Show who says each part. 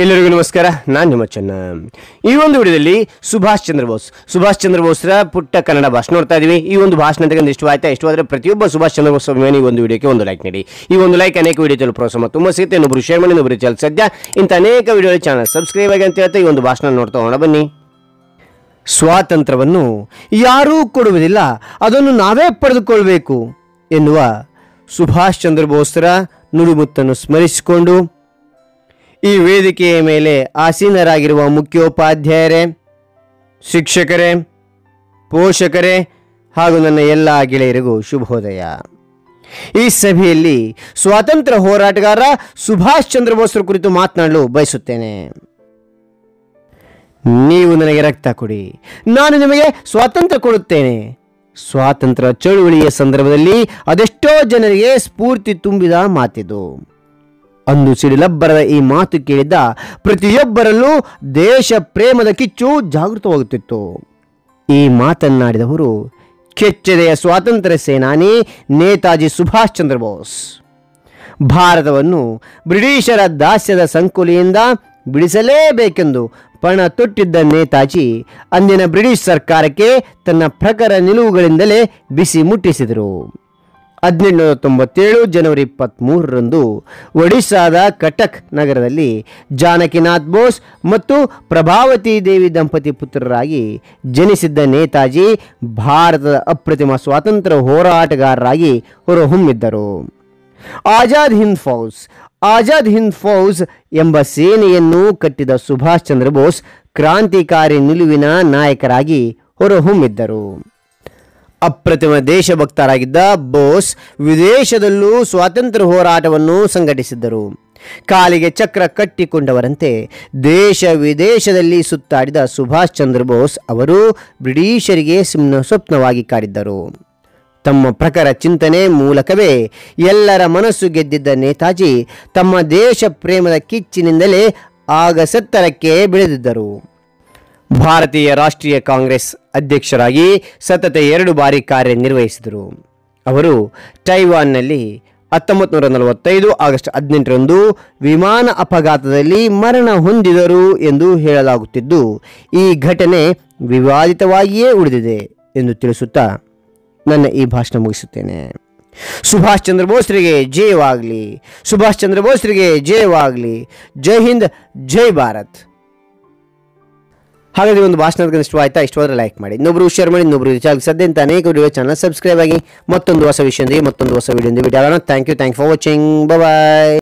Speaker 1: ಎಲ್ಲರಿಗೂ ನಮಸ್ಕಾರ. ನಾನು ನಿಮ್ಮ ಚೆನ್ನ. ಈ ಒಂದು ವಿಡಿಯೋದಲ್ಲಿ ಸುಭಾಷ್ ಚಂದ್ರ ಬೋಸ್ರ ಪುಟ್ಟ ಕನ್ನಡ ಭಾಷಣ ನೋಡ್ತಾ ಇದೀವಿ. ಈ ಒಂದು ಭಾಷಣ ಇಷ್ಟವಾದರೆ ಪ್ರತಿಯೊಬ್ಬ ಸುಭಾಷ್ ಚಂದ್ರ ಬೋಸ್ ಅಭಿಮಾನಿ ಈ ಒಂದು ವಿಡಿಯೋಕ್ಕೆ ಒಂದು ಲೈಕ್ ನೀಡಿ. ಈ ಒಂದು ಲೈಕ್ ಅನೇಕ ವಿಡಿಯೋ ತಲುಪ ಪ್ರೋತ್ಸಾಹ ತುಂಬ ಸಿಗುತ್ತೆ. ಇನ್ನೊಬ್ಬರು ಶೇರ್ ಮಾಡಿ, ಇನ್ನೊಬ್ಬರು ಚಾನಲ್ ಸದ್ಯ ಇಂಥ ಅನೇಕ ವಿಡಿಯೋ ಚಾನಲ್ ಸಬ್ಸ್ಕ್ರೈಬ್ ಆಗಿ ಅಂತ ಹೇಳ್ತಾ ಈ ಒಂದು ಭಾಷಣ ನೋಡ್ತಾ ಹೋಗೋಣ ಬನ್ನಿ. ಸ್ವಾತಂತ್ರ್ಯವನ್ನು ಯಾರೂ ಕೊಡುವುದಿಲ್ಲ, ಅದನ್ನು ನಾವೇ ಪಡೆದುಕೊಳ್ಳಬೇಕು ಎನ್ನುವ ಸುಭಾಷ್ ಚಂದ್ರ ಬೋಸ್ರ ನುಡಿಮುತ್ತನ್ನು ಸ್ಮರಿಸಿಕೊಂಡು ಈ ವೇದಿಕೆಯ ಮೇಲೆ ಆಸೀನರಾಗಿರುವ ಮುಖ್ಯೋಪಾಧ್ಯಾಯರೇ, ಶಿಕ್ಷಕರೇ, ಪೋಷಕರೇ ಹಾಗೂ ನನ್ನ ಎಲ್ಲ ಗೆಳೆಯರಿಗೂ ಶುಭೋದಯ. ಈ ಸಭೆಯಲ್ಲಿ ಸ್ವಾತಂತ್ರ್ಯ ಹೋರಾಟಗಾರ ಸುಭಾಷ್ ಚಂದ್ರ ಬೋಸ್ರ ಕುರಿತು ಮಾತನಾಡಲು ಬಯಸುತ್ತೇನೆ. ನೀವು ನನಗೆ ರಕ್ತ ಕೊಡಿ, ನಾನು ನಿಮಗೆ ಸ್ವಾತಂತ್ರ್ಯ ಕೊಡುತ್ತೇನೆ. ಸ್ವಾತಂತ್ರ್ಯ ಚಳುವಳಿಯ ಸಂದರ್ಭದಲ್ಲಿ ಅದೆಷ್ಟೋ ಜನರಿಗೆ ಸ್ಫೂರ್ತಿ ತುಂಬಿದ ಮಾತಿದು. ಅಂದು ಸಿಡಿಲಬ್ಬರದ ಈ ಮಾತು ಕೇಳಿದ್ದ ಪ್ರತಿಯೊಬ್ಬರಲ್ಲೂ ದೇಶ ಪ್ರೇಮದ ಕಿಚ್ಚು ಜಾಗೃತವಾಗುತ್ತಿತ್ತು. ಈ ಮಾತನ್ನಾಡಿದವರು ಕೆಚ್ಚೆದೆಯ ಸ್ವಾತಂತ್ರ್ಯ ಸೇನಾನಿ ನೇತಾಜಿ ಸುಭಾಷ್ ಚಂದ್ರ ಬೋಸ್. ಭಾರತವನ್ನು ಬ್ರಿಟಿಷರ ದಾಸ್ಯದ ಸಂಕೋಲೆಯಿಂದ ಬಿಡಿಸಲೇಬೇಕೆಂದು ಪಣ ತೊಟ್ಟಿದ್ದ ನೇತಾಜಿ ಅಂದಿನ ಬ್ರಿಟಿಷ್ ಸರ್ಕಾರಕ್ಕೆ ತನ್ನ ಪ್ರಖರ ನಿಲುವುಗಳಿಂದಲೇ ಬಿಸಿ ಮುಟ್ಟಿಸಿದರು. 1897 ಜನವರಿ 23ರಂದು ಒಡಿಶಾದ ಕಟಕ್ ನಗರದಲ್ಲಿ ಜಾನಕಿನಾಥ್ ಬೋಸ್ ಮತ್ತು ಪ್ರಭಾವತಿ ದೇವಿ ದಂಪತಿ ಪುತ್ರರಾಗಿ ಜನಿಸಿದ್ದ ನೇತಾಜಿ ಭಾರತದ ಅಪ್ರತಿಮ ಸ್ವಾತಂತ್ರ್ಯ ಹೋರಾಟಗಾರರಾಗಿ ಹೊರಹೊಮ್ಮಿದ್ದರು. ಆಜಾದ್ ಹಿಂದ್ ಫೌಜ್ ಎಂಬ ಸೇನೆಯನ್ನು ಕಟ್ಟಿದ ಸುಭಾಷ್ ಚಂದ್ರ ಬೋಸ್ ಕ್ರಾಂತಿಕಾರಿ ನಿಲುವಿನ ನಾಯಕರಾಗಿ ಹೊರಹೊಮ್ಮಿದ್ದರು. ಅಪ್ರತಿಮ ದೇಶಭಕ್ತರಾಗಿದ್ದ ಬೋಸ್ ವಿದೇಶದಲ್ಲೂ ಸ್ವಾತಂತ್ರ್ಯ ಹೋರಾಟವನ್ನು ಸಂಘಟಿಸಿದ್ದರು. ಕಾಲಿಗೆ ಚಕ್ರ ಕಟ್ಟಿಕೊಂಡವರಂತೆ ದೇಶ ವಿದೇಶದಲ್ಲಿ ಸುತ್ತಾಡಿದ ಸುಭಾಷ್ ಚಂದ್ರ ಬೋಸ್ ಅವರು ಬ್ರಿಟಿಷರಿಗೆ ಸ್ವಪ್ನವಾಗಿ ಕಾಡಿದ್ದರು. ತಮ್ಮ ಪ್ರಖರ ಚಿಂತನೆ ಮೂಲಕವೇ ಎಲ್ಲರ ಮನಸ್ಸು ಗೆದ್ದಿದ್ದ ನೇತಾಜಿ ತಮ್ಮ ದೇಶ ಪ್ರೇಮದ ಕಿಚ್ಚಿನಿಂದಲೇ ಆಗಸೆತ್ತರಕ್ಕೆ ಬೆಳೆದಿದ್ದರು. ಭಾರತೀಯ ರಾಷ್ಟ್ರೀಯ ಕಾಂಗ್ರೆಸ್ ಅಧ್ಯಕ್ಷರಾಗಿ ಸತತ 2 ಬಾರಿ ಕಾರ್ಯನಿರ್ವಹಿಸಿದರು. ಅವರು ಟೈವಾನ್ನಲ್ಲಿ 1945 ಆಗಸ್ಟ್ 18ರಂದು ವಿಮಾನ ಅಪಘಾತದಲ್ಲಿ ಮರಣ ಹೊಂದಿದರು ಎಂದು ಹೇಳಲಾಗುತ್ತಿದ್ದು, ಈ ಘಟನೆ ವಿವಾದಿತವಾಗಿಯೇ ಉಳಿದಿದೆ ಎಂದು ತಿಳಿಸುತ್ತಾ ನನ್ನ ಈ ಭಾಷಣ ಮುಗಿಸುತ್ತೇನೆ. ಸುಭಾಷ್ ಚಂದ್ರ ಬೋಸ್ರಿಗೆ ಜಯವಾಗಲಿ, ಸುಭಾಷ್ ಚಂದ್ರ ಬೋಸ್ರಿಗೆ ಜಯವಾಗಲಿ. ಜೈ ಹಿಂದ್, ಜೈ ಭಾರತ್. ಹಾಗಾದರೆ ಒಂದು ಭಾಷಣ ಇಷ್ಟವಾದರೆ ಲೈಕ್ ಮಾಡಿ, ಇನ್ನೊಬ್ರು ಶೇರ್ ಮಾಡಿ, ಇನ್ನೊಬ್ರು ಸದ್ಯ ಅಂತ ಅನೇಕ ವಿಡಿಯೋ ಚಾನಲ್ ಸಬ್ಸ್ಕ್ರೈಬ್ ಆಗಿ ಮತ್ತೊಂದು ಹೊಸ ವಿಷಯದೊಂದಿಗೆ ಮತ್ತೊಂದು ಹೊಸ ವಿಡಿಯೋದೊಂದಿಗೆ ಭೇಟಿ ಆಗೋಣ. Thank you for watching. Bye.